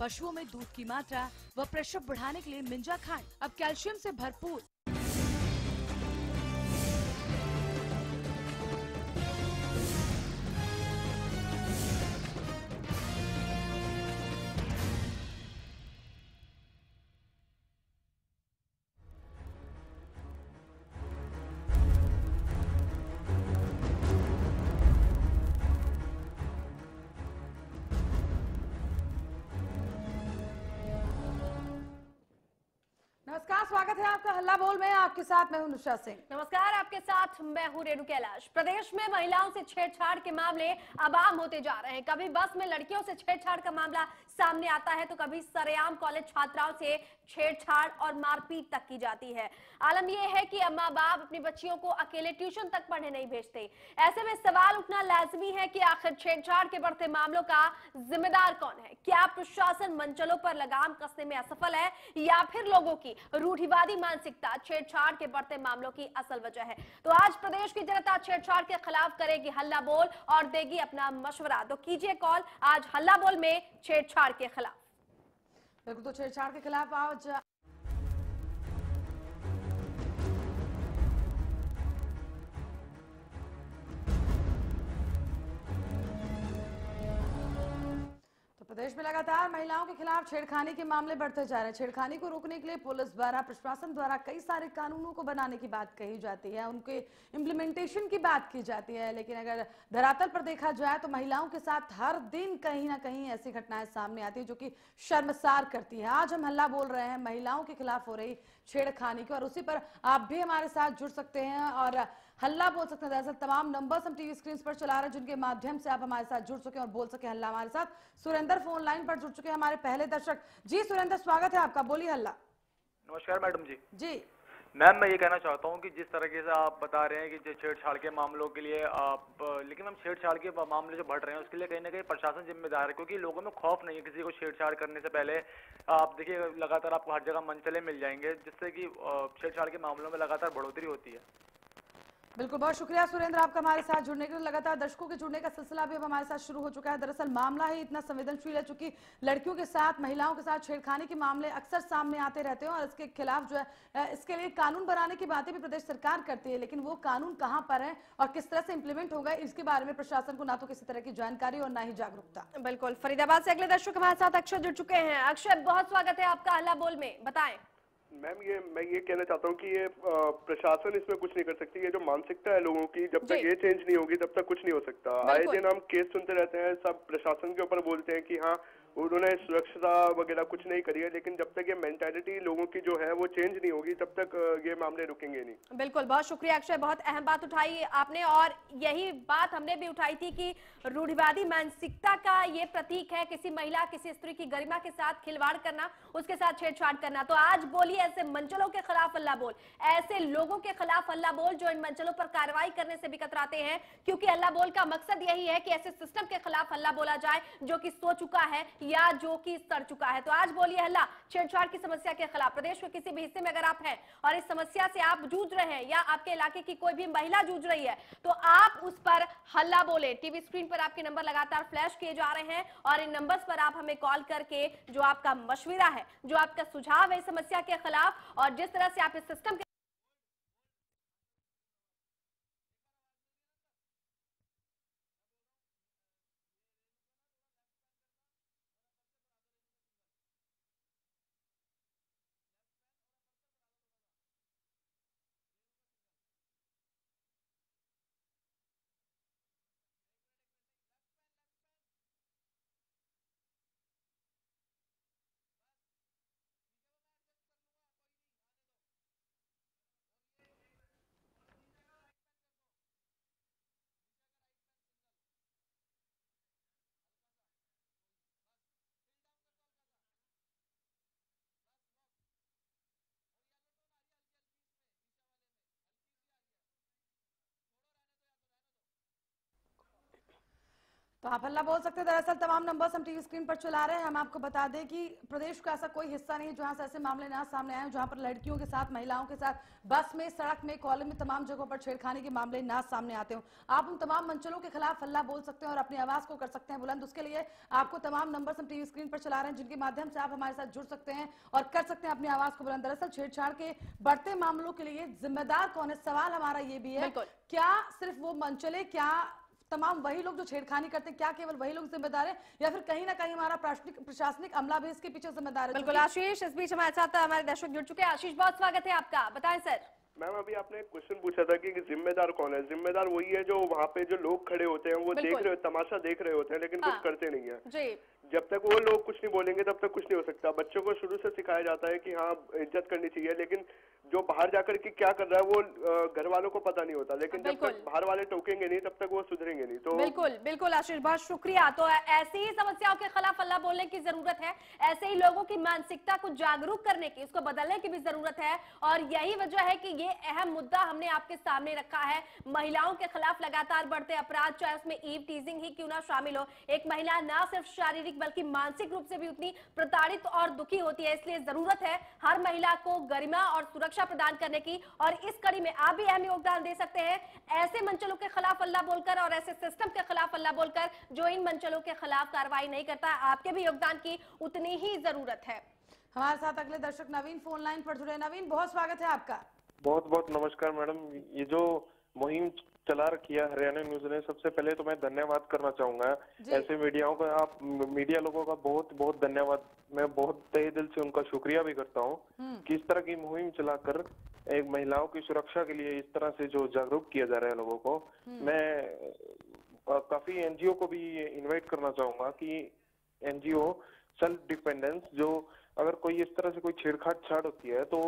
पशुओं में दूध की मात्रा व प्रसव बढ़ाने के लिए मिंजा खांड अब कैल्शियम से भरपूर। नमस्कार, स्वागत है आपका हल्ला बोल में। आपके साथ मैं हूं नुशा सिंह। नमस्कार, आपके साथ मैं हूं रेणु कैलाश। प्रदेश में महिलाओं से छेड़छाड़ के मामले अब आम होते जा रहे हैं। कभी बस में लड़कियों से छेड़छाड़ का मामला सामने आता है तो कभी सरेआम कॉलेज छात्राओं से छेड़छाड़ और मारपीट तक की जाती है। आलम यह है कि माँ बाप अपनी बच्चियों को अकेले ट्यूशन तक पढ़ने नहीं भेजते। ऐसे में सवाल उठना लाजमी है कि आखिर छेड़छाड़ के बढ़ते मामलों का जिम्मेदार कौन है? क्या प्रशासन मंचलों पर लगाम कसने में असफल है या फिर लोगों की रूढ़िवादी मानसिकता छेड़छाड़ के बढ़ते मामलों की असल वजह है? तो आज प्रदेश की जनता छेड़छाड़ के खिलाफ करेगी हल्ला बोल और देगी अपना मशवरा। तो कीजिए कॉल आज हल्ला बोल में छेड़छाड़ के खिलाफ। बिल्कुल, तो छेड़छाड़ के खिलाफ आज प्रदेश में लगातार महिलाओं के खिलाफ छेड़खानी के मामले बढ़ते जा रहे हैं। छेड़खानी को रोकने के लिए पुलिस द्वारा, प्रशासन द्वारा कई सारे कानूनों को बनाने की बात कही जाती है, उनके इम्प्लीमेंटेशन की बात की जाती है, लेकिन अगर धरातल पर देखा जाए तो महिलाओं के साथ हर दिन कहीं ना कहीं ऐसी घटनाएं सामने आती है जो कि शर्मसार करती है। आज हम हल्ला बोल रहे हैं महिलाओं के खिलाफ हो रही छेड़खानी की, और उसी पर आप भी हमारे साथ जुड़ सकते हैं और हल्ला बोल सकते हैं। दरअसल तमाम नंबर्स हम टीवी स्क्रीन पर चला रहे हैं जिनके माध्यम से आप हमारे साथ जुड़ सके और बोल सके हल्ला। हमारे साथ सुरेंद्र फोन लाइन पर जुड़ चुके हैं हमारे पहले दर्शक। जी सुरेंद्र, स्वागत है आपका, बोलिए हल्ला। नमस्कार मैडम जी। जी मैम, मैं ये कहना चाहता हूँ कि जिस तरीके से आप बता रहे हैं कि जो छेड़छाड़ के मामलों के लिए लेकिन हम छेड़छाड़ के मामले जो बढ़ रहे हैं उसके लिए कहीं ना कहीं प्रशासन जिम्मेदार है, क्योंकि लोगों में खौफ नहीं है किसी को छेड़छाड़ करने से पहले। आप देखिए लगातार आपको हर जगह मंचले मिल जाएंगे जिससे कि छेड़छाड़ के मामलों में लगातार बढ़ोतरी होती है। बिल्कुल, बहुत शुक्रिया सुरेंद्र आपका हमारे साथ जुड़ने के लिए। लगातार दर्शकों के जुड़ने का सिलसिला भी अब हमारे साथ शुरू हो चुका है। दरअसल मामला ही इतना संवेदनशील है, चूंकि लड़कियों के साथ, महिलाओं के साथ छेड़खानी के मामले अक्सर सामने आते रहते हैं और इसके खिलाफ जो है इसके लिए कानून बनाने की बातें भी प्रदेश सरकार करती है, लेकिन वो कानून कहाँ पर है और किस तरह से इंप्लीमेंट होगा इसके बारे में प्रशासन को ना तो किसी तरह की जानकारी और ना ही जागरूकता। बिल्कुल, फरीदाबाद से अगले दर्शक हमारे साथ अक्षय जुड़ चुके हैं। अक्षय, बहुत स्वागत है आपका हल्ला बोल में, बताएं। मैम, मैं ये कहना चाहता हूँ कि ये प्रशासन इसमें कुछ नहीं कर सकती। ये जो मानसिकता है लोगों की, जब तक ये चेंज नहीं होगी तब तक कुछ नहीं हो सकता। आए दिन हम केस सुनते रहते हैं, सब प्रशासन के ऊपर बोलते हैं कि हाँ उन्होंने सुरक्षा वगैरह कुछ नहीं करी है, लेकिन जब तक ये मेंटालिटी लोगों की जो है वो चेंज नहीं होगी तब तक ये मामले रुकेंगे नहीं। बिल्कुल, बहुत शुक्रिया अक्षय, बहुत अहम बात उठाई आपने और यही बात हमने भी उठाई थी कि रूढ़िवादी मानसिकता का ये प्रतीक है किसी महिला, किसी स्त्री की गरिमा के साथ खिलवाड़ करना, उसके साथ छेड़छाड़ करना। तो आज बोलिए ऐसे मंचलों के खिलाफ हल्ला बोल, ऐसे लोगों के खिलाफ हल्ला बोल जो इन मंचलों पर कार्रवाई करने से भी कतराते हैं, क्योंकि हल्ला बोल का मकसद यही है कि ऐसे सिस्टम के खिलाफ हल्ला बोला जाए जो कि सो चुका है या जो कि सड़ चुका है। तो आज बोलिए हल्ला छेड़छाड़ की समस्या के खिलाफ। प्रदेश के किसी भी हिस्से में अगर आप हैं और इस समस्या से आप जूझ रहे हैं या आपके इलाके की कोई भी महिला जूझ रही है तो आप उस पर हल्ला बोले। टीवी स्क्रीन पर आपके नंबर लगातार फ्लैश किए जा रहे हैं और इन नंबर्स पर आप हमें कॉल करके जो आपका मशविरा है, जो आपका सुझाव है इस समस्या के खिलाफ और जिस तरह से आप इस सिस्टम के तो आप हल्ला बोल सकते हैं। दरअसल तमाम नंबर्स हम टीवी स्क्रीन पर चला रहे हैं। हम आपको बता दें कि प्रदेश का ऐसा कोई हिस्सा नहीं जहां से ऐसे मामले ना सामने आए, जहां पर लड़कियों के साथ, महिलाओं के साथ, बस में, सड़क में, कॉलेज में, तमाम जगहों पर छेड़खानी के मामले ना सामने आते हो। आप उन तमाम मंचलों के खिलाफ हल्ला बोल सकते हैं और अपनी आवाज को कर सकते हैं बुलंद। उसके लिए आपको तमाम नंबर्स हम टीवी स्क्रीन पर चला रहे हैं, जिनके माध्यम से आप हमारे साथ जुड़ सकते हैं और कर सकते हैं अपनी आवाज को बुलंद। दरअसल छेड़छाड़ के बढ़ते मामलों के लिए जिम्मेदार कौन है, सवाल हमारा ये भी है। क्या सिर्फ वो मंचले, क्या तमाम वही लोग जो छेड़खानी करते हैं, क्या केवल वही लोग जिम्मेदार हैं, या फिर कहीं ना कहीं हमारा प्रशासनिक अमला भी इसके पीछे जिम्मेदार है? बिल्कुल आशीष, इस बीच हमारे साथ हमारे दर्शक जुड़ चुके हैं। आशीष, बहुत स्वागत है आपका, बताएं सर। मैम अभी आपने एक क्वेश्चन पूछा था कि जिम्मेदार कौन है। जिम्मेदार वही है जो वहाँ पे जो लोग खड़े होते हैं, वो देख रहे, तमाशा देख रहे होते हैं, लेकिन कुछ करते नहीं है जी। जब तक वो लोग कुछ नहीं बोलेंगे तब तक कुछ नहीं हो सकता। बच्चों को शुरू से सिखाया जाता है कि हाँ इज्जत करनी चाहिए, लेकिन जो बाहर जाकर के क्या कर रहा है वो घर वालों को पता नहीं होता। लेकिन जब तक बाहर वाले टोकेंगे नहीं तब तक वो सुधरेंगे नहीं। तो बिल्कुल आशीष, बहुत शुक्रिया। तो ऐसी ही समस्याओं के खिलाफ हल्ला बोलने की जरूरत है, ऐसे ही लोगों की मानसिकता को जागरूक करने की, उसको बदलने की भी जरूरत है। और यही वजह है कि ये अहम मुद्दा हमने आपके सामने रखा है। महिलाओं के खिलाफ लगातार बढ़ते अपराध, चाहे उसमें ईव टीजिंग ही क्यों ना शामिल हो, एक महिला न सिर्फ शारीरिक बल्कि मानसिक रूप से भी उतनी प्रताड़ित और दुखी होती है। इसलिए जरूरत है हर महिला को गरिमा और सुरक्षा प्रदान करने की, और इस कड़ी में आप भी अहम योगदान दे सकते हैं ऐसे मंचलों के खिलाफ हल्ला बोलकर और ऐसे सिस्टम के खिलाफ हल्ला बोलकर जो इन मंचलों के खिलाफ कार्रवाई नहीं करता। आपके भी योगदान की उतनी ही जरूरत है। हमारे साथ अगले दर्शक नवीन फोन लाइन पर जुड़े। नवीन, बहुत स्वागत है आपका। बहुत बहुत नमस्कार मैडम। ये जो मुहिम चला रखी है हरियाणा न्यूज ने, सबसे पहले तो मैं धन्यवाद करना चाहूंगा। ऐसे मीडियाओं का, आप मीडिया लोगों का बहुत बहुत धन्यवाद। मैं बहुत तहे दिल से उनका शुक्रिया भी करता हूँ कि इस तरह की मुहिम चलाकर एक महिलाओं की सुरक्षा के लिए इस तरह से जो जागरूक किया जा रहा है लोगों को। मैं काफी एनजीओ को भी इन्वाइट करना चाहूंगा कि एनजीओ सेल्फ डिपेंडेंस, जो अगर कोई इस तरह से कोई छेड़छाड़ होती है तो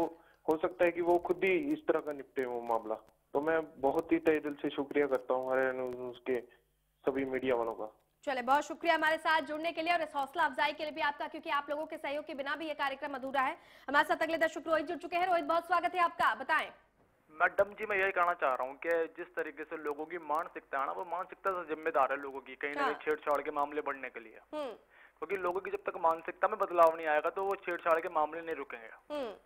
हो सकता है कि वो खुद ही इस तरह का निपटे वो मामला। तो मैं बहुत ही तहे दिल से शुक्रिया करता हूँ हरियाणा न्यूज के सभी मीडिया वालों का। चले, बहुत शुक्रिया हमारे साथ जुड़ने के लिए और इस हौसला अफजाई के लिए भी आपका, क्योंकि आप लोगों के सहयोग के बिना भी ये कार्यक्रम अधूरा है। हमारे साथ अगले दर्शक रोहित जुड़ चुके हैं। रोहित, बहुत स्वागत है आपका, बताएं। मैडम जी, मैं यही कहना चाह रहा हूँ कि जिस तरीके से लोगों की मानसिकता है ना, वो मानसिकता से जिम्मेदार है लोगों की कहीं ना कहीं छेड़छाड़ के मामले बढ़ने के लिए। क्योंकि लोगों की जब तक मानसिकता में बदलाव नहीं आएगा तो वो छेड़छाड़ के मामले नहीं रुकेंगे।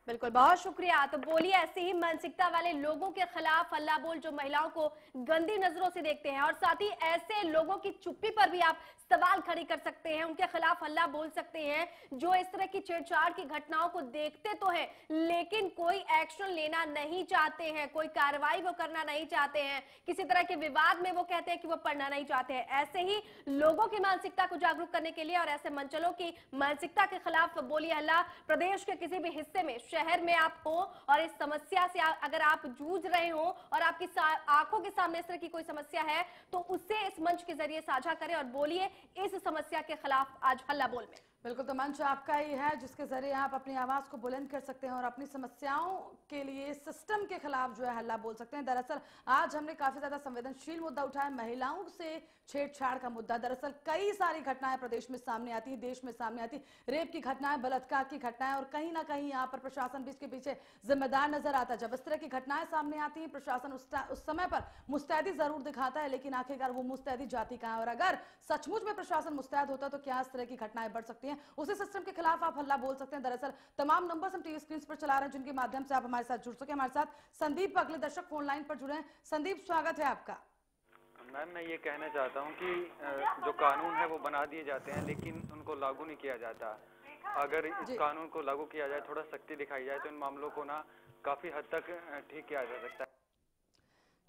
बिल्कुल, बहुत शुक्रिया। तो बोलिए, ऐसी ही मानसिकता वाले लोगों के खिलाफ हल्ला बोल जो महिलाओं को गंदी नजरों से देखते हैं, और साथ ही ऐसे लोगों की चुप्पी पर भी आप सवाल खड़े कर सकते हैं, उनके खिलाफ हल्ला बोल सकते हैं जो इस तरह की छेड़छाड़ की घटनाओं को देखते तो है लेकिन कोई एक्शन लेना नहीं चाहते हैं, कोई कार्रवाई वो करना नहीं चाहते हैं, किसी तरह के विवाद में वो कहते हैं कि वो पढ़ना नहीं चाहते हैं। ऐसे ही लोगों की मानसिकता को जागरूक करने के लिए और ऐसे मंचलों की मानसिकता के खिलाफ बोलिए हल्ला। प्रदेश के किसी भी हिस्से में, शहर में आप हो और इस समस्या से अगर आप जूझ रहे हो और आपकी आंखों के सामने इस तरह की कोई समस्या है तो उससे इस मंच के जरिए साझा करें और बोलिए इस समस्या के खिलाफ आज हल्ला बोल में। बिल्कुल, तो मंच आपका ही है जिसके जरिए आप अपनी आवाज को बुलंद कर सकते हैं और अपनी समस्याओं के लिए सिस्टम के खिलाफ जो है हल्ला बोल सकते हैं। दरअसल आज हमने काफी ज्यादा संवेदनशील मुद्दा उठाया, महिलाओं से छेड़छाड़ का मुद्दा। दरअसल कई सारी घटनाएं प्रदेश में सामने आती है, देश में सामने आती, रेप की घटनाएं, बलात्कार की घटनाएं, और कहीं ना कहीं यहाँ पर प्रशासन भी इसके पीछे जिम्मेदार नजर आता है। जब इस तरह की घटनाएं सामने आती है, प्रशासन उस समय पर मुस्तैदी जरूर दिखाता है, लेकिन आखिरकार वो मुस्तैदी जाती कहाँ है? और अगर सचमुच में प्रशासन मुस्तैद होता तो क्या इस तरह की घटनाएं बढ़ सकती हैं? उसी सिस्टम के खिलाफ आप हल्ला बोल सकते हैं। दरअसल तमाम नंबर्स हम टीवी स्क्रीन पर चला रहे हैं जिनके माध्यम से आप हमारे साथ जुड़ सके। हमारे साथ संदीप अगले दर्शक फोन लाइन पर जुड़े हैं। संदीप, स्वागत है आपका। मैम, मैं ये कहना चाहता हूँ कि जो कानून है वो बना दिए जाते हैं लेकिन उनको लागू नहीं किया जाता। अगर इस कानून को लागू किया जाए, थोड़ा सख्ती दिखाई जाए तो इन मामलों को ना काफी हद तक ठीक किया जा सकता है।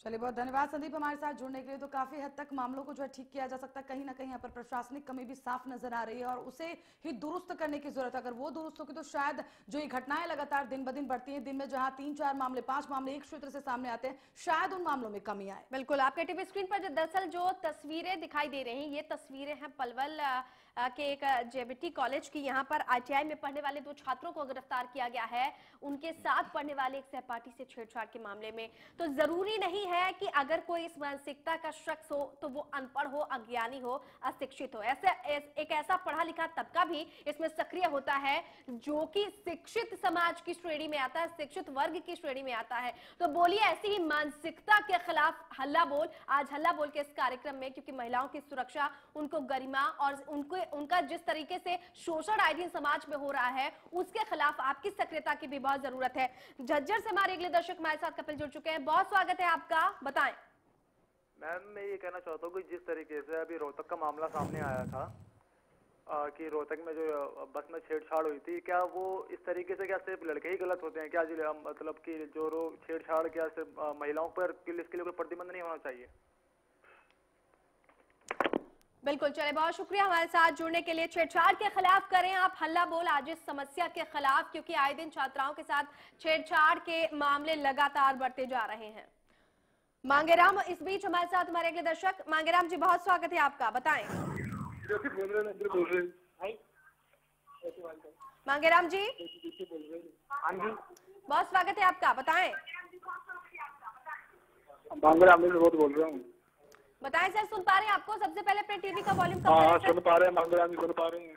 चलिए, बहुत धन्यवाद संदीप हमारे साथ जुड़ने के लिए। तो काफी हद तक मामलों को जो है ठीक किया जा सकता है। कहीं ना कहीं यहाँ पर प्रशासनिक कमी भी साफ नजर आ रही है और उसे ही दुरुस्त करने की जरूरत है। अगर वो दुरुस्त होगी तो शायद जो ये घटनाएं लगातार दिन ब दिन बढ़ती हैं, दिन में जहां 3-4 मामले, 5 मामले एक क्षेत्र से सामने आते हैं, शायद उन मामलों में कमी आए। बिल्कुल, आपके टीवी स्क्रीन पर दरअसल जो तस्वीरें दिखाई दे रही हैं, ये तस्वीरें हैं पलवल के एक जेबीटी कॉलेज की यहाँ पर ITI में पढ़ने वाले 2 छात्रों को गिरफ्तार किया गया है उनके साथ पढ़ने वाले एक सहपाठी से छेड़छाड़ के मामले में। तो जरूरी नहीं है कि अगर कोई इस मानसिकता का शख्स हो तो वो अनपढ़ हो, अज्ञानी हो, अशिक्षित हो। एक ऐसा पढ़ा लिखा तबका भी इसमें सक्रिय होता है जो कि शिक्षित समाज की श्रेणी में आता है, शिक्षित वर्ग की श्रेणी में आता है। तो बोलिए ऐसी ही मानसिकता के खिलाफ हल्ला बोल, आज हल्ला बोल के इस कार्यक्रम में, क्योंकि महिलाओं की सुरक्षा, उनको गरिमा और उनका जिस तरीके से शोषण आए दिन समाज में हो रहा है उसके खिलाफ आपकी सक्रियता की भी बहुत जरूरत है। झज्जर से हमारे अगले दर्शक हमारे साथ कपिल जुड़ चुके हैं। बहुत स्वागत है आपका, बताएं। मैम मैं ये कहना चाहता हूँ कि जिस तरीके से अभी रोहतक का मामला सामने आया था कि रोहतक में जो बस में छेड़छाड़ हुई थी, क्या वो इस तरीके से क्या सिर्फ लड़के ही गलत होते हैं क्या? मतलब कि जो छेड़छाड़ क्या सिर्फ महिलाओं पर इसके लिए कोई प्रतिबंध नहीं होना चाहिए? बिल्कुल, चले बहुत शुक्रिया हमारे साथ जुड़ने के लिए। छेड़छाड़ के खिलाफ करें आप हल्ला बोल आज इस समस्या के खिलाफ, क्योंकि आए दिन छात्राओं के साथ छेड़छाड़ के मामले लगातार बढ़ते जा रहे हैं। मांगेराम इस बीच हमारे साथ हमारे अगले दर्शक। मांगेराम जी बहुत स्वागत है आपका, बताएं। मांगेराम जी बहुत स्वागत है आपका, बताएं। मांगेराम जी बहुत बोल रहा हूँ। बताएं सर, सुन पा रहे हैं आपको? सबसे पहले अपने टीवी का वॉल्यूम कम करें। सुन पा रहे हैं मांगेराम जी, सुन पा रहे हैं।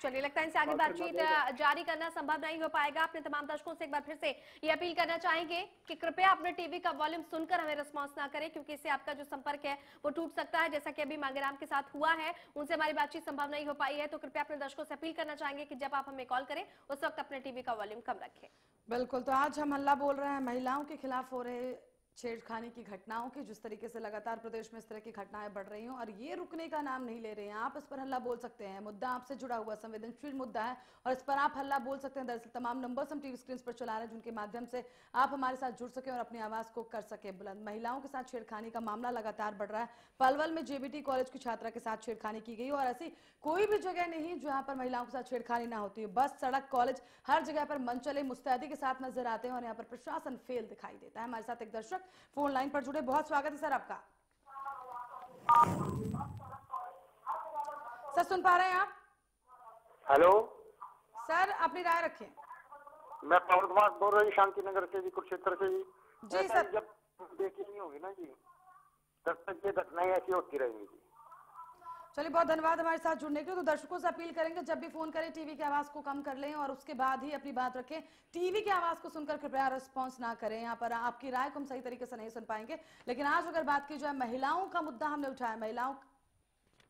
चलिए, लगता है इनसे आगे बातचीत जारी करना संभव नहीं हो पाएगा। अपने तमाम दर्शकों से एक बार फिर से ये अपील करना चाहेंगे कि कृपया अपने टीवी का वॉल्यूम सुनकर हमें रिस्पॉन्स ना करें, क्योंकि इससे आपका जो संपर्क है वो टूट सकता है, जैसा कि अभी मांगेराम के साथ हुआ है। उनसे हमारी बातचीत संभव नहीं हो पाई है, तो कृपया अपने दर्शकों से अपील करना चाहेंगे कि जब आप हमें कॉल करें उस वक्त अपने टीवी का वॉल्यूम कम रखें। बिल्कुल, तो आज हम हल्ला बोल रहे हैं महिलाओं के खिलाफ हो रहे छेड़खानी की घटनाओं की। जिस तरीके से लगातार प्रदेश में इस तरह की घटनाएं बढ़ रही हैं और ये रुकने का नाम नहीं ले रहे हैं। आप इस पर हल्ला बोल सकते हैं, मुद्दा आपसे जुड़ा हुआ संवेदनशील मुद्दा है और इस पर आप हल्ला बोल सकते हैं। दरअसल तमाम नंबर्स हम टीवी स्क्रीन पर चला रहे हैं जिनके माध्यम से आप हमारे साथ जुड़ सके और अपनी आवाज को कर सके बुलंद। महिलाओं के साथ छेड़खानी का मामला लगातार बढ़ रहा है। पलवल में जेबीटी कॉलेज की छात्रा के साथ छेड़खानी की गई और ऐसी कोई भी जगह नहीं जहां पर महिलाओं के साथ छेड़खानी ना होती है। बस, सड़क, कॉलेज, हर जगह पर मनचले मुस्तैदी के साथ नजर आते हैं और यहाँ पर प्रशासन फेल दिखाई देता है। हमारे साथ एक दर्शक फोन लाइन पर जुड़े, बहुत स्वागत है सर आपका। सर सुन पा रहे हैं आप? हेलो सर, अपनी राय रखें। मैं पवन कुमार बोल रही, शांति नगर से, कुरुक्षेत्र से जी सर। जब देखी नहीं होगी ना जी, तब तक ये घटनाएं ऐसी होती रहेंगी। चलिए, बहुत धन्यवाद हमारे साथ जुड़ने के लिए। तो दर्शकों से अपील करेंगे जब भी फोन करें टीवी की आवाज को कम कर लें और उसके बाद ही अपनी बात रखें। टीवी की आवाज को सुनकर कृपया रिस्पॉन्स ना करें। यहाँ पर आपकी राय को हम सही तरीके से नहीं सुन पाएंगे। लेकिन आज अगर बात की जाए, महिलाओं का मुद्दा हमने उठाया। महिलाओं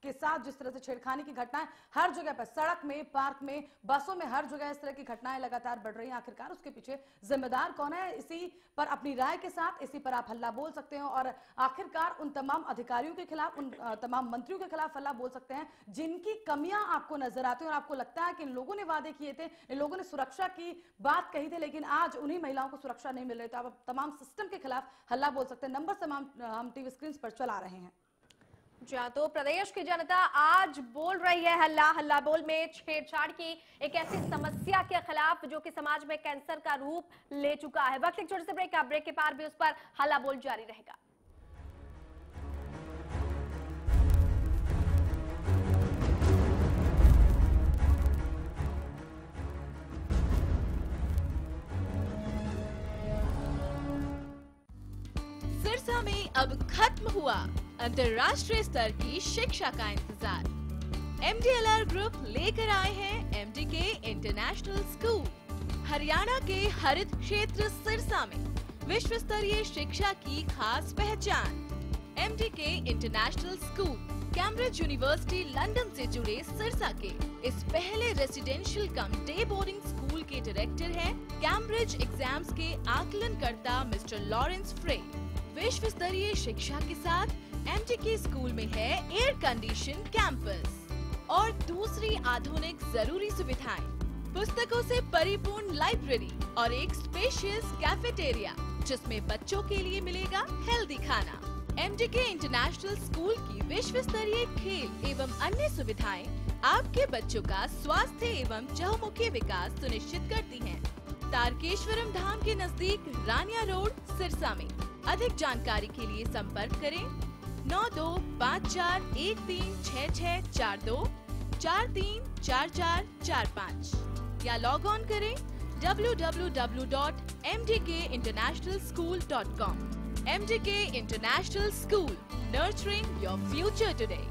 के साथ जिस तरह से छेड़खानी की घटनाएं हर जगह पर, सड़क में, पार्क में, बसों में, हर जगह इस तरह की घटनाएं लगातार बढ़ रही हैं। आखिरकार उसके पीछे जिम्मेदार कौन है? इसी पर अपनी राय के साथ इसी पर आप हल्ला बोल सकते हैं और आखिरकार उन तमाम अधिकारियों के खिलाफ, उन तमाम मंत्रियों के खिलाफ हल्ला बोल सकते हैं जिनकी कमियां आपको नजर आती हैं और आपको लगता है कि इन लोगों ने वादे किए थे, इन लोगों ने सुरक्षा की बात कही थी, लेकिन आज उन्हीं महिलाओं को सुरक्षा नहीं मिल रही। तो आप तमाम सिस्टम के खिलाफ हल्ला बोल सकते हैं। नंबर हम टीवी स्क्रीन पर चला रहे हैं। जी हाँ, तो प्रदेश की जनता आज बोल रही है हल्ला। हल्ला बोल में छेड़छाड़ की एक ऐसी समस्या के खिलाफ जो कि समाज में कैंसर का रूप ले चुका है। वक्त एक छोटे से ब्रेक का, ब्रेक के पार भी उस पर हल्ला बोल जारी रहेगा। सिरसा में अब खत्म हुआ अंतर्राष्ट्रीय स्तर की शिक्षा का इंतजार। MDLR ग्रुप लेकर आए हैं MDK इंटरनेशनल स्कूल। हरियाणा के हरित क्षेत्र सिरसा में विश्व स्तरीय शिक्षा की खास पहचान। MDK international school Cambridge university London से जुड़े सिरसा के इस पहले रेसिडेंशियल कम डे बोर्डिंग स्कूल के डायरेक्टर हैं कैम्ब्रिज एग्जाम्स के आकलनकर्ता मिस्टर लॉरेंस फ्रे। विश्व स्तरीय शिक्षा के साथ MDK स्कूल में है एयर कंडीशन कैंपस और दूसरी आधुनिक जरूरी सुविधाएं, पुस्तकों से परिपूर्ण लाइब्रेरी और एक स्पेशियस कैफेटेरिया जिसमें बच्चों के लिए मिलेगा हेल्दी खाना। MDK इंटरनेशनल स्कूल की विश्व स्तरीय खेल एवं अन्य सुविधाएं आपके बच्चों का स्वास्थ्य एवं चहुमुखी विकास सुनिश्चित करती हैं। तारकेश्वरम धाम के नजदीक रानिया रोड, सिरसा में। अधिक जानकारी के लिए संपर्क करें 9254136642 434445 या लॉग ऑन करें www.mdkinternationalschool.com। MDK International School, nurturing your future today.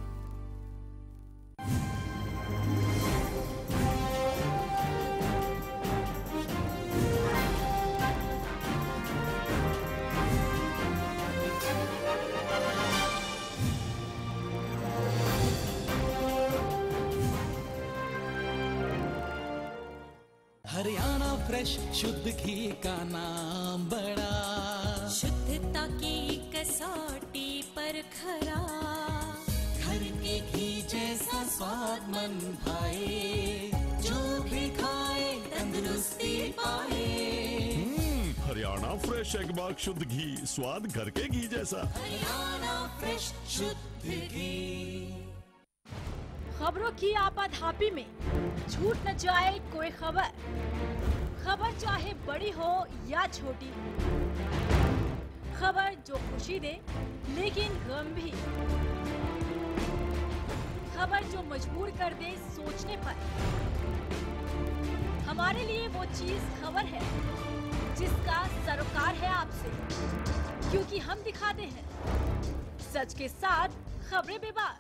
Haryana fresh शुद्ध घी का नाम बड़ा, शुद्धता की कसौटी पर खरा, घर के घी जैसा स्वाद मन भाए, जो भी खाए तंदुरुस्ती पाए। हरियाणा फ्रेश एगबाग शुद्ध घी, स्वाद घर के घी जैसा। हरियाणा फ्रेश शुद्ध घी। खबरों की आपाधापी में छूट न जाए कोई खबर, खबर चाहे बड़ी हो या छोटी, खबर जो खुशी दे लेकिन गम भी, खबर जो मजबूर कर दे सोचने पर। हमारे लिए वो चीज खबर है जिसका सरोकार है आपसे, क्योंकि हम दिखाते हैं सच के साथ खबरें बेबाक।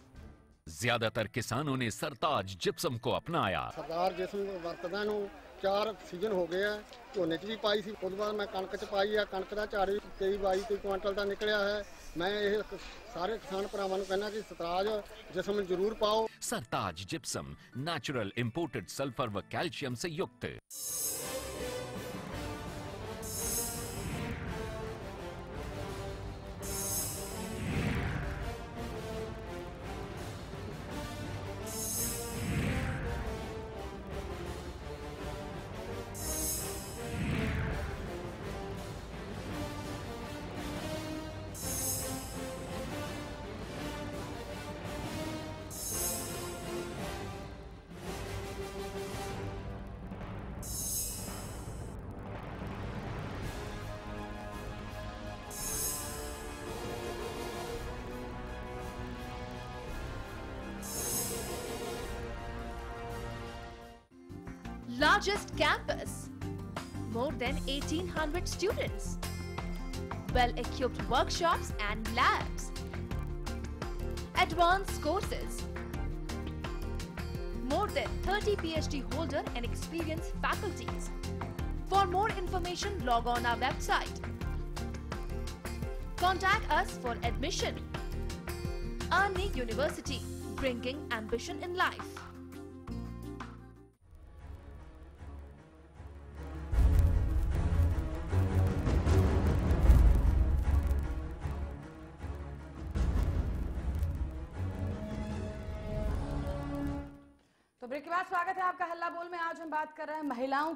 ज्यादातर किसानों ने सरताज जिप्सम को अपनाया। सरदार जिप्सम ਵਰਤਦਾ ਨੂੰ 4 ਸੀਜ਼ਨ ਹੋ ਗਏ ਆ, ਝੋਨੇ 'ਚ ਵੀ ਪਾਈ ਸੀ, ਉਸ ਤੋਂ ਬਾਅਦ ਮੈਂ ਕਣਕ 'ਚ ਪਾਈ ਆ, ਕਣਕ ਦਾ ਝਾੜ 23-22 ਕੁਇੰਟਲ ਦਾ ਨਿਕਲਿਆ ਹੈ। मैं ਇਹ ਸਾਰੇ ਕਿਸਾਨ ਭਰਾਵਾਂ ਨੂੰ ਕਹਿੰਦਾ ਕਿ ਸਰਤਾਜ ਜਿਸਮ ਜ਼ਰੂਰ ਪਾਓ। सरताज जिप्सम नेचुरल इंपोर्टेड सल्फर व कैल्शियम से युक्त। Largest campus, more than 1800 students, well-equipped workshops and labs, advanced courses, more than 30 PhD holder and experienced faculties. For more information, log on our website. Contact us for admission. Arni University, bringing ambition in life. तो break के बाद स्वागत है आपका हल्ला बोल में। आज हम बात कर रहे हैं महिलाओं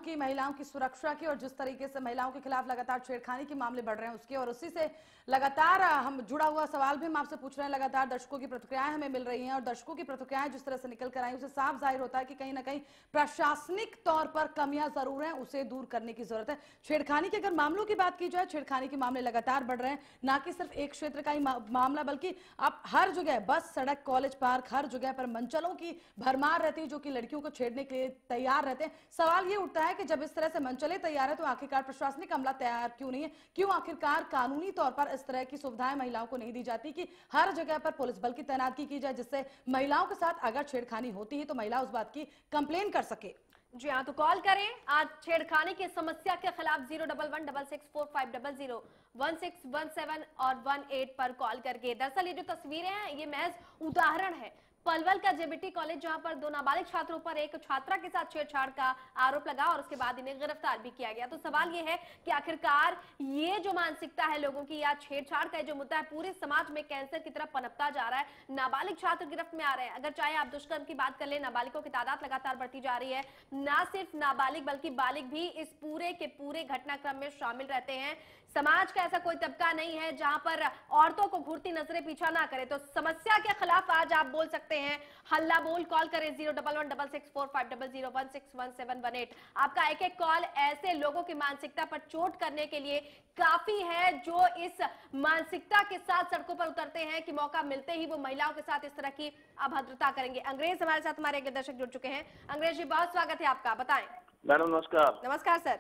की सुरक्षा की, और जिस तरीके से महिलाओं के खिलाफ लगातार छेड़खानी के मामले बढ़ रहे हैं उसके, और उसी से लगातार हम जुड़ा हुआ सवाल भी हम आपसे पूछ रहे हैं। लगातार दर्शकों की प्रतिक्रियाएं हमें मिल रही हैं, और दर्शकों की प्रतिक्रियाएं जिस तरह से निकल कर आई उसे साफ जाहिर होता है कि कहीं ना कहीं प्रशासनिक तौर पर कमियां जरूर हैं, उसे दूर करने की जरूरत है। छेड़खानी के अगर मामलों की बात की जाए, छेड़खानी के मामले लगातार बढ़ रहे हैं, ना कि सिर्फ एक क्षेत्र का ही मामला, बल्कि अब हर जगह बस, सड़क, कॉलेज, पार्क, हर जगह पर मंचलों की भरमार रहती है जो कि लड़कियों को छेड़ने के लिए तैयार रहते हैं। सवाल ये उठता है कि जब इस तरह से मंचले तैयार है तो आखिरकार प्रशासनिक अमला तैयार क्यों नहीं है? क्यों आखिरकार कानूनी तौर पर इस तरह की सुविधाएं महिलाओं को नहीं दी जाती कि हर जगह पर पुलिस बल की तैनाती की जाए, जिससे महिलाओं के साथ अगर छेड़खानी होती है तो महिला उस बात की कंप्लेन कर सके। जी हाँ, तो कॉल करें आज छेड़खानी की समस्या के खिलाफ 011664500 1617 और 18 पर कॉल करके। दरअसल ये जो तस्वीरें हैं ये महज उदाहरण है पलवल का जेबीटी कॉलेज, जहां पर 2 नाबालिग छात्रों पर एक छात्रा के साथ छेड़छाड़ का आरोप लगा और उसके बाद इन्हें गिरफ्तार भी किया गया। तो सवाल ये है कि आखिरकार ये जो मानसिकता है लोगों की या छेड़छाड़ का जो मुद्दा है पूरे समाज में कैंसर की तरह पनपता जा रहा है। नाबालिग छात्र गिरफ्त में आ रहे हैं। अगर चाहे आप दुष्कर्म की बात कर ले, नाबालिगों की तादाद लगातार बढ़ती जा रही है। ना सिर्फ नाबालिग बल्कि बालिग भी इस पूरे के पूरे घटनाक्रम में शामिल रहते हैं। समाज का ऐसा कोई तबका नहीं है जहां पर औरतों को घूरती नजरें पीछा ना करे। तो समस्या के खिलाफ आज आप बोल सकते हैं, हल्ला बोल। कॉल करें 011664500161718। आपका एक एक कॉल ऐसे लोगों की मानसिकता पर चोट करने के लिए काफी है जो इस मानसिकता के साथ सड़कों पर उतरते हैं कि मौका मिलते ही वो महिलाओं के साथ इस तरह की अभद्रता करेंगे। अंग्रेज हमारे साथ, हमारे एक दर्शक जुड़ चुके हैं। अंग्रेज जी, बहुत स्वागत है आपका, बताएं। मैडम नमस्कार। नमस्कार सर।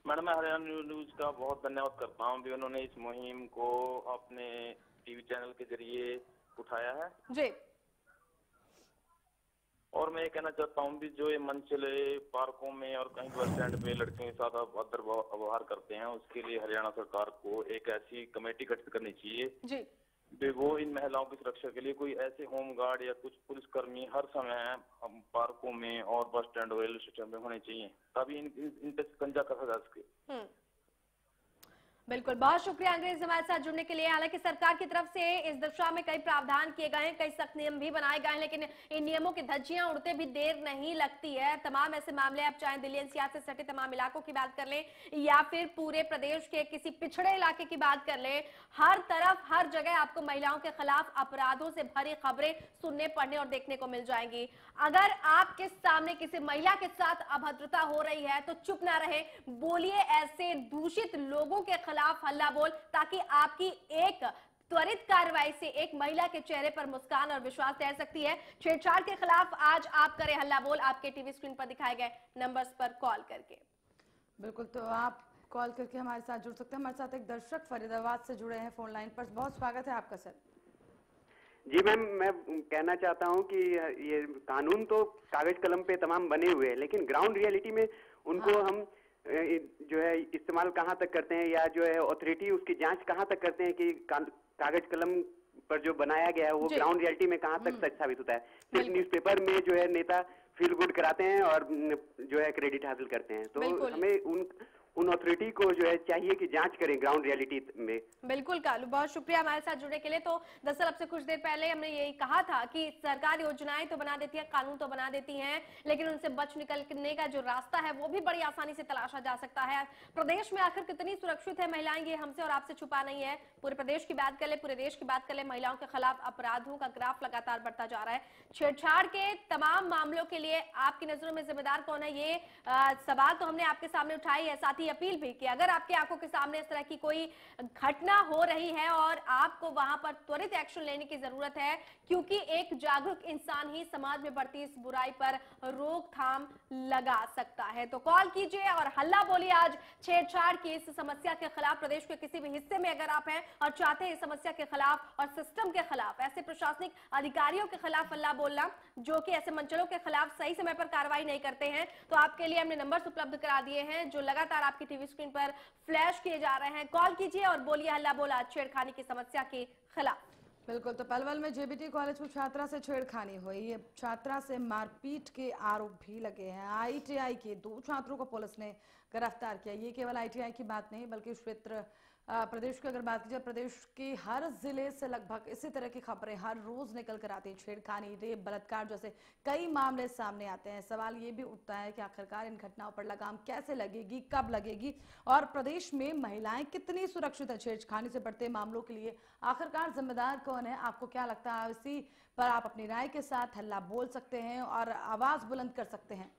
मैडम मैं हरियाणा न्यूज का बहुत धन्यवाद करता हूँ, भी उन्होंने इस मुहिम को अपने टीवी चैनल के जरिए उठाया है जी। और मैं ये कहना चाहता हूँ भी जो ये मंचले पार्कों में और कहीं बस स्टैंड पे लड़कियों के साथ अभद्र व्यवहार करते हैं, उसके लिए हरियाणा सरकार को एक ऐसी कमेटी गठित करनी चाहिए जी। वो इन महिलाओं की सुरक्षा के लिए कोई ऐसे होम गार्ड या कुछ पुलिसकर्मी हर समय पार्कों में और बस स्टैंड और रेलवे स्टेशन में होने चाहिए, तभी इन पे शिकंजा कसा जा सके। बिल्कुल, बहुत शुक्रिया अंग्रेज हमारे साथ जुड़ने के लिए। हालांकि सरकार की तरफ से इस दिशा में कई प्रावधान किए गए हैं, कई सख्त नियम भी बनाए गए हैं, लेकिन इन नियमों की धज्जियां उड़ते भी देर नहीं लगती है। तमाम ऐसे मामले, आप चाहे दिल्ली एनसीआर से सटे तमाम इलाकों की बात कर लें या फिर पूरे प्रदेश के किसी पिछड़े इलाके की बात कर लें, हर तरफ हर जगह आपको महिलाओं के खिलाफ अपराधों से भरी खबरें सुनने, पढ़ने और देखने को मिल जाएंगी। अगर आपके सामने किसी महिला के साथ अभद्रता हो रही है तो चुप ना रहे, बोलिए ऐसे दूषित लोगों के खिलाफ हल्ला बोल, ताकि आपकी एक त्वरित कार्रवाई से एक महिला के चेहरे पर मुस्कान और विश्वास तैर सकती है। छेड़छाड़ के खिलाफ आज आप करें हल्ला बोल, आपके टीवी स्क्रीन पर दिखाए गए नंबर्स पर कॉल करके। बिल्कुल, तो आप कॉल करके हमारे साथ जुड़ सकते हैं। हमारे साथ एक दर्शक फरीदाबाद से जुड़े हैं फोन लाइन पर। बहुत स्वागत है आपका सर। जी मैम, मैं कहना चाहता हूं कि ये कानून तो कागज कलम पे तमाम बने हुए हैं, लेकिन ग्राउंड रियलिटी में उनको हम जो है इस्तेमाल कहाँ तक करते हैं, या जो है अथॉरिटी उसकी जांच कहाँ तक करते हैं कि कागज कलम पर जो बनाया गया है वो ग्राउंड रियलिटी में कहाँ तक सच साबित होता है। सिर्फ न्यूज़पेपर में जो है नेता फील गुड कराते हैं और जो है क्रेडिट हासिल करते हैं, तो हमें उन अथॉरिटी को जो है चाहिए कि जांच करें ग्राउंड रियलिटी में। बिल्कुल कालू, बहुत शुक्रिया हमारे साथ जुड़ने के लिए। तो दरअसल अब से कुछ देर पहले हमने यही कहा था कि सरकार योजनाएं तो बना देती है, कानून तो बना देती है, लेकिन उनसे बच निकलने का जो रास्ता है वो भी बड़ी आसानी से तलाशा जा सकता है। प्रदेश में आखिर कितनी सुरक्षित है महिलाएं, ये हमसे और आपसे छुपा नहीं है। पूरे प्रदेश की बात कर ले, पूरे देश की बात कर ले, महिलाओं के खिलाफ अपराधों का ग्राफ लगातार बढ़ता जा रहा है। छेड़छाड़ के तमाम मामलों के लिए आपकी नजरों में जिम्मेदार कौन है, ये सवाल तो हमने आपके सामने उठाई है, साथ ही अपील भी कि अगर आपकी आंखों के सामने इस तरह की कोई घटना हो रही है और आपको वहां पर त्वरित एक्शन लेने की जरूरत है, क्योंकि एक जागरूक इंसान ही समाज में बढ़ती इस बुराई पर रोकथाम लगा सकता है। तो कॉल कीजिए और हल्ला बोलिए आज छेड़छाड़ की इस समस्या के खिलाफ। प्रदेश के किसी भी हिस्से में अगर आप हैं और चाहते हैं इस समस्या के खिलाफ और सिस्टम के खिलाफ, ऐसे प्रशासनिक अधिकारियों के खिलाफ हल्ला बोलना जो कि ऐसे मंचलों के खिलाफ सही समय पर कार्रवाई नहीं करते हैं, तो आपके लिए हमने नंबर्स उपलब्ध करा दिए हैं जो लगातार आपकी टीवी स्क्रीन पर फ्लैश किए जा रहे हैं। कॉल कीजिए और बोलिए हल्ला बोला छेड़खानी की समस्या के खिलाफ। बिल्कुल, तो पलवल में जेबीटी कॉलेज में छात्रा से छेड़खानी हुई, ये छात्रा से मारपीट के आरोप भी लगे हैं। आईटीआई के 2 छात्रों को पुलिस ने गिरफ्तार किया। ये केवल आईटीआई की बात नहीं बल्कि क्षेत्र प्रदेश की अगर बात की जाए, प्रदेश के हर जिले से लगभग इसी तरह की खबरें हर रोज निकल कर आती हैं। छेड़खानी, रेप, बलात्कार जैसे कई मामले सामने आते हैं। सवाल ये भी उठता है कि आखिरकार इन घटनाओं पर लगाम कैसे लगेगी, कब लगेगी और प्रदेश में महिलाएं कितनी सुरक्षित है। छेड़खानी से बढ़ते मामलों के लिए आखिरकार जिम्मेदार कौन है, आपको क्या लगता है? इसी पर आप अपनी राय के साथ हल्ला बोल सकते हैं और आवाज बुलंद कर सकते हैं।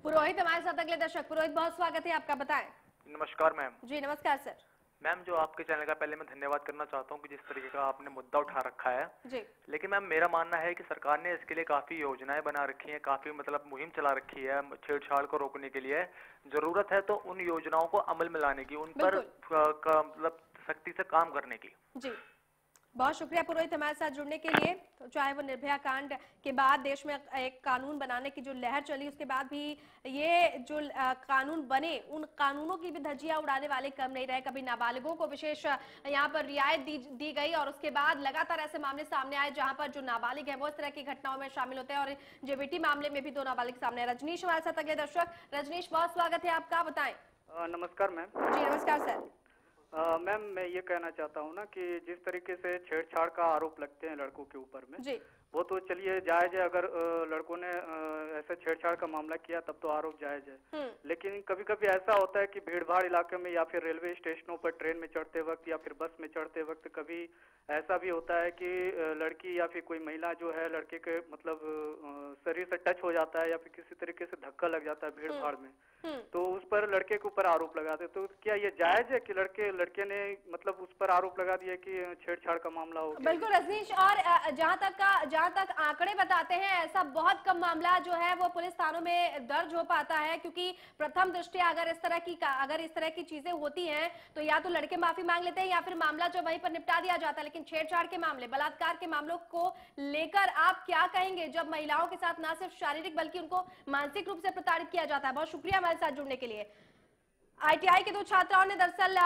पुरोहित हमारे साथ अगले दर्शक। पुरोहित, बहुत स्वागत है आपका, बताएं। नमस्कार मैम। जी नमस्कार सर। मैम, जो आपके चैनल का पहले मैं धन्यवाद करना चाहता हूं कि जिस तरीके का आपने मुद्दा उठा रखा है जी। लेकिन मैम मेरा मानना है कि सरकार ने इसके लिए काफी योजनाएं बना रखी हैं, काफी मतलब मुहिम चला रखी है छेड़छाड़ को रोकने के लिए। जरूरत है तो उन योजनाओं को अमल में लाने की, उन पर मतलब सख्ती से काम करने की। जी बहुत शुक्रिया पुरोहित हमारे साथ जुड़ने के लिए। तो चाहे वो निर्भया कांड के बाद देश में एक कानून बनाने की जो लहर चली, उसके बाद भी ये जो कानून बने, उन कानूनों की भी धज्जियां उड़ाने वाले कम नहीं रहे। कभी नाबालिगों को विशेष यहाँ पर रियायत दी गई और उसके बाद लगातार ऐसे मामले सामने आए जहां पर जो नाबालिग है वो इस तरह की घटनाओं में शामिल होते हैं और जेबीटी मामले में भी 2 नाबालिग सामने है। रजनीश हमारे साथ अगले दर्शक। रजनीश, बहुत स्वागत है आपका, बताएं। नमस्कार मैम। जी नमस्कार सर। मैम, मैं ये कहना चाहता हूँ ना कि जिस तरीके से छेड़छाड़ का आरोप लगते हैं लड़कों के ऊपर में, वो तो चलिए जायज है, अगर लड़कों ने ऐसे छेड़छाड़ का मामला किया तब तो आरोप जायज है। लेकिन कभी कभी ऐसा होता है कि भीड़ भाड़ इलाके में या फिर रेलवे स्टेशनों पर ट्रेन में चढ़ते वक्त या फिर बस में चढ़ते वक्त कभी ऐसा भी होता है कि लड़की या फिर कोई महिला जो है लड़के के मतलब शरीर से टच हो जाता है या फिर किसी तरीके से धक्का लग जाता है भीड़ भाड़ में, तो उस पर लड़के के ऊपर आरोप लगाते। तो क्या ये जायज है कि लड़के ने मतलब उस पर आरोप लगा दिया कि छेड़छाड़ का मामला हो गया? बिल्कुल रजनीश, और जहाँ तक आंकड़े बताते हैं ऐसा बहुत कम मामला जो है वो पुलिस थानों में दर्ज हो पाता है, क्योंकि प्रथम दृष्टया अगर इस तरह की चीजें होती हैं तो या तो लड़के माफी मांग लेते हैं या फिर मामला जो वहीं पर निपटा दिया जाता है। लेकिन छेड़छाड़ के मामले, बलात्कार के मामलों को लेकर आप क्या कहेंगे जब महिलाओं के साथ न सिर्फ शारीरिक बल्कि उनको मानसिक रूप से प्रताड़ित किया जाता है? बहुत शुक्रिया हमारे साथ जुड़ने के लिए। ITI के दो छात्राओं ने दरअसल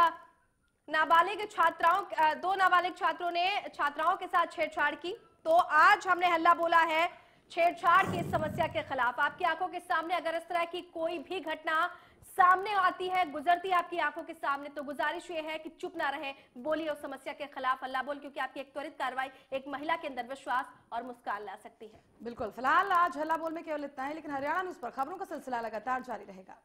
दो नाबालिग छात्रों ने छात्राओं के साथ छेड़छाड़ की, तो आज हमने हल्ला बोला है छेड़छाड़ की समस्या के खिलाफ। आपकी आंखों के सामने अगर इस तरह की कोई भी घटना सामने आती है, गुजरती है आपकी आंखों के सामने, तो गुजारिश ये है कि चुप ना रहे, बोलिए उस समस्या के खिलाफ हल्ला बोल, क्योंकि आपकी एक त्वरित कार्रवाई एक महिला के अंदर विश्वास और मुस्कान ला सकती है। बिल्कुल, फिलहाल आज हल्ला बोल में केवल इतना है, लेकिन हरियाणा न्यूज पर खबरों का सिलसिला लगातार जारी रहेगा।